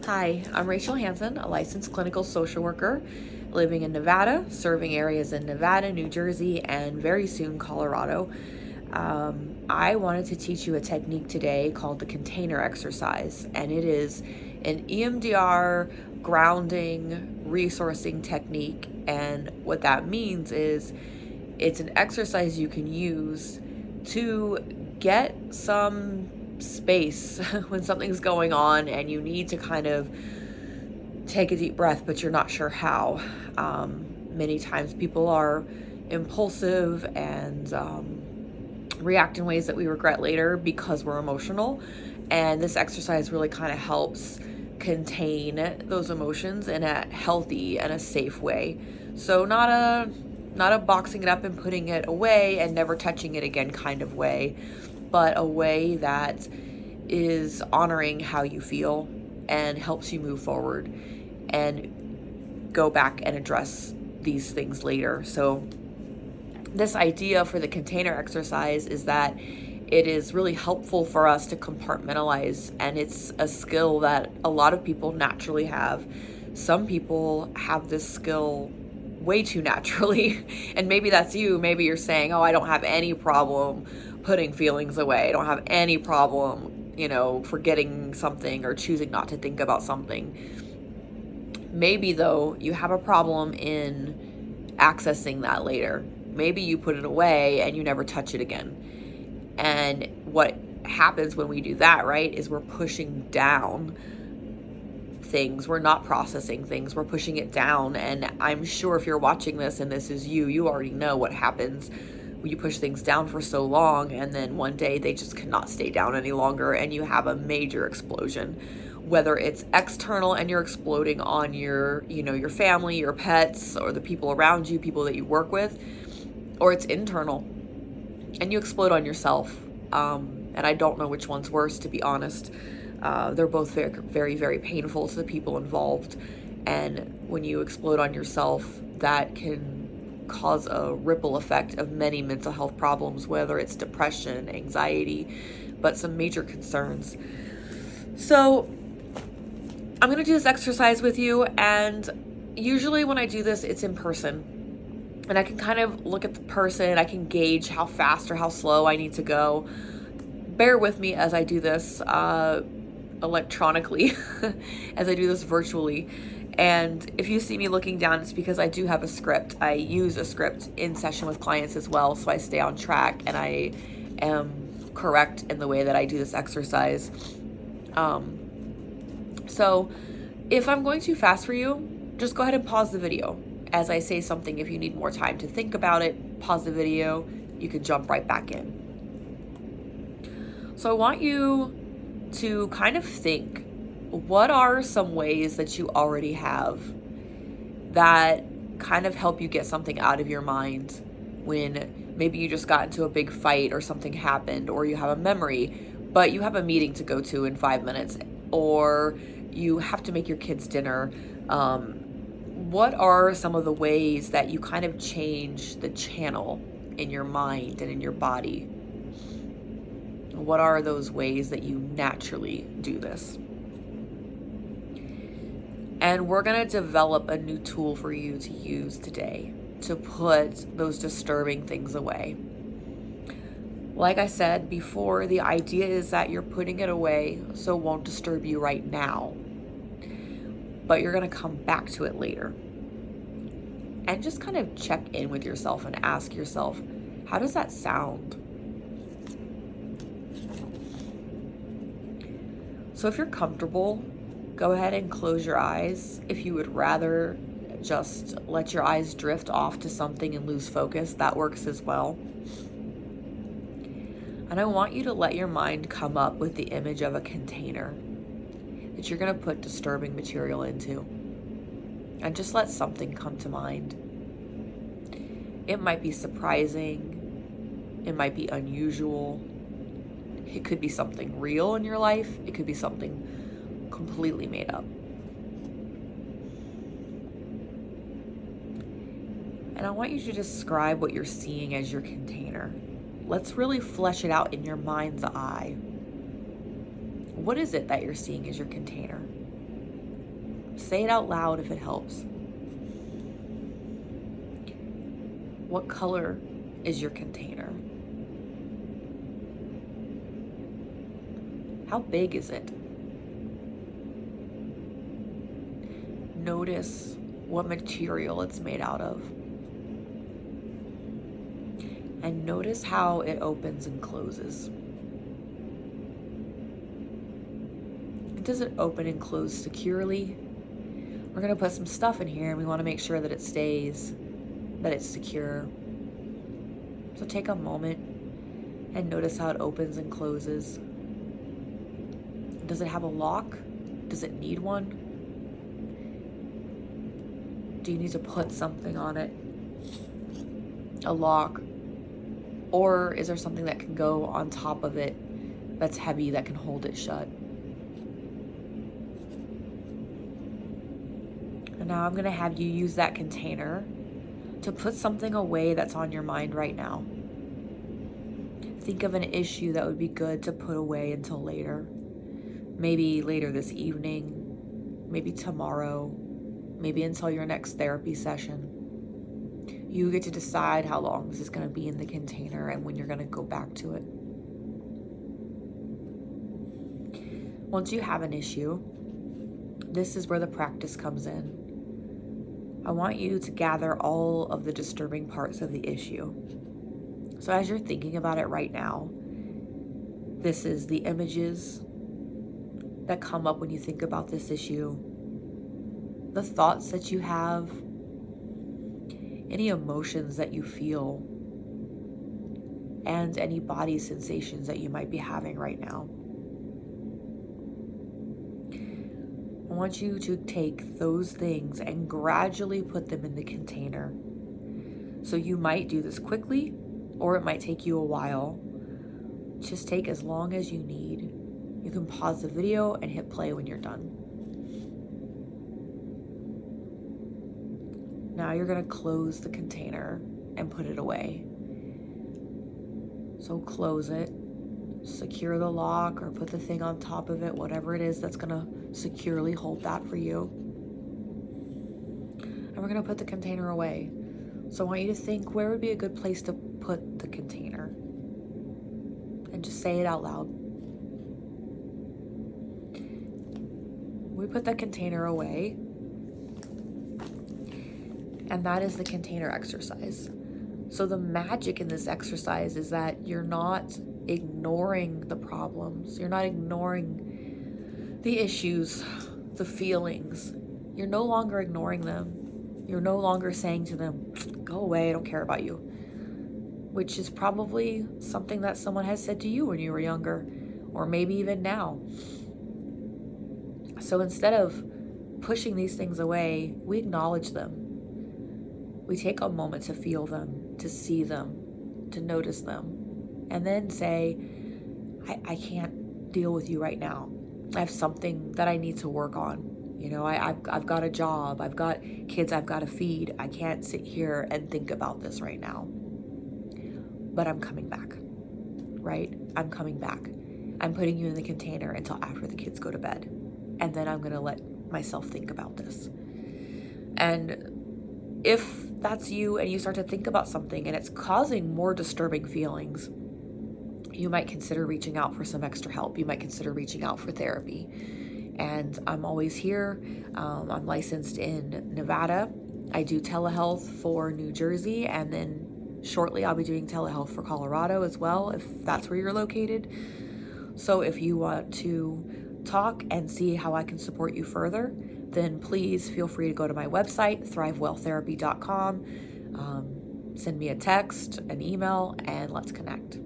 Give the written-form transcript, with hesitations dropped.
Hi, I'm Rachel Hansen, a licensed clinical social worker living in Nevada, serving areas in Nevada, New Jersey, and very soon Colorado. I wanted to teach you a technique today called the container exercise, and it is an EMDR grounding resourcing technique. And what that means is it's an exercise you can use to get some space when something's going on and you need to kind of take a deep breath, but you're not sure how. Many times people are impulsive and react in ways that we regret later because we're emotional. And this exercise really kind of helps contain those emotions in a healthy and a safe way. So not a boxing it up and putting it away and never touching it again kind of way, but a way that is honoring how you feel and helps you move forward and go back and address these things later. So this idea for the container exercise is that it is really helpful for us to compartmentalize, and it's a skill that a lot of people naturally have. Some people have this skill way too naturally, and maybe that's you. Maybe you're saying, oh, I don't have any problem putting feelings away. I don't have any problem, forgetting something or choosing not to think about something. Maybe, though, you have a problem in accessing that later. Maybe you put it away and you never touch it again. And what happens when we do that, right, is we're pushing down things. We're not processing things. We're pushing it down. And I'm sure if you're watching this and this is you already know what happens when you push things down for so long, and then one day they just cannot stay down any longer and you have a major explosion. Whether it's external and you're exploding on your family, your pets, or the people around you, people that you work with, or it's internal and you explode on yourself. And I don't know which one's worse, to be honest. They're both very, very, very painful to the people involved. And when you explode on yourself, that can cause a ripple effect of many mental health problems, whether it's depression, anxiety, but some major concerns. So I'm going to do this exercise with you, and usually when I do this, it's in person. And I can kind of look at the person, I can gauge how fast or how slow I need to go. Bear with me as I do this electronically, as I do this virtually. And if you see me looking down, it's because I do have a script. I use a script in session with clients as well, so I stay on track and I am correct in the way that I do this exercise. So if I'm going too fast for you, just go ahead and pause the video as I say something. If you need more time to think about it, pause the video. You can jump right back in. So I want you to kind of think, what are some ways that you already have that kind of help you get something out of your mind when maybe you just got into a big fight or something happened, or you have a memory, but you have a meeting to go to in 5 minutes, or you have to make your kids dinner. What are some of the ways that you kind of change the channel in your mind and in your body? What are those ways that you naturally do this? And we're going to develop a new tool for you to use today to put those disturbing things away. Like I said before, the idea is that you're putting it away so it won't disturb you right now, but you're going to come back to it later. And just kind of check in with yourself and ask yourself, how does that sound? So if you're comfortable, go ahead and close your eyes. If you would rather just let your eyes drift off to something and lose focus, that works as well. And I want you to let your mind come up with the image of a container that you're going to put disturbing material into. And just let something come to mind. It might be surprising. It might be unusual. It could be something real in your life. It could be something completely made up. And I want you to describe what you're seeing as your container. Let's really flesh it out in your mind's eye. What is it that you're seeing as your container? say it out loud if it helps. What color is your container? How big is it? Notice what material it's made out of. And notice how it opens and closes. Does it open and close securely? We're going to put some stuff in here and we want to make sure that it stays, that it's secure. So take a moment and notice how it opens and closes. Does it have a lock? Does it need one? Do you need to put something on it? A lock? Or is there something that can go on top of it that's heavy that can hold it shut? And now I'm going to have you use that container to put something away that's on your mind right now. Think of an issue that would be good to put away until later. Maybe later this evening, maybe tomorrow, maybe until your next therapy session. You get to decide how long this is going to be in the container and when you're going to go back to it. Once you have an issue, this is where the practice comes in. I want you to gather all of the disturbing parts of the issue. So as you're thinking about it right now, this is the images that come up when you think about this issue, the thoughts that you have, any emotions that you feel, and any body sensations that you might be having right now. I want you to take those things and gradually put them in the container. So you might do this quickly, or it might take you a while. Just take as long as you need. You can pause the video and hit play when you're done. Now you're going to close the container and put it away. So close it, secure the lock or put the thing on top of it, whatever it is that's going to securely hold that for you. And we're going to put the container away. So I want you to think, where would be a good place to put the container? And just say it out loud. We put the container away. And that is the container exercise. So the magic in this exercise is that you're not ignoring the problems. You're not ignoring the issues, the feelings. You're no longer ignoring them. You're no longer saying to them, go away, I don't care about you. Which is probably something that someone has said to you when you were younger, or maybe even now. So instead of pushing these things away, we acknowledge them. We take a moment to feel them, to see them, to notice them, and then say, I can't deal with you right now. I have something that I need to work on. You know, I've got a job, I've got kids I've got to feed. I can't sit here and think about this right now. But I'm coming back, right? I'm coming back. I'm putting you in the container until after the kids go to bed. And then I'm going to let myself think about this. And if that's you and you start to think about something and it's causing more disturbing feelings, you might consider reaching out for some extra help. You might consider reaching out for therapy. And I'm always here. I'm licensed in Nevada. I do telehealth for New Jersey, and then shortly I'll be doing telehealth for Colorado as well, if that's where you're located. So if you want to talk and see how I can support you further, then please feel free to go to my website, thrivewelltherapy.com, send me a text, an email, and let's connect.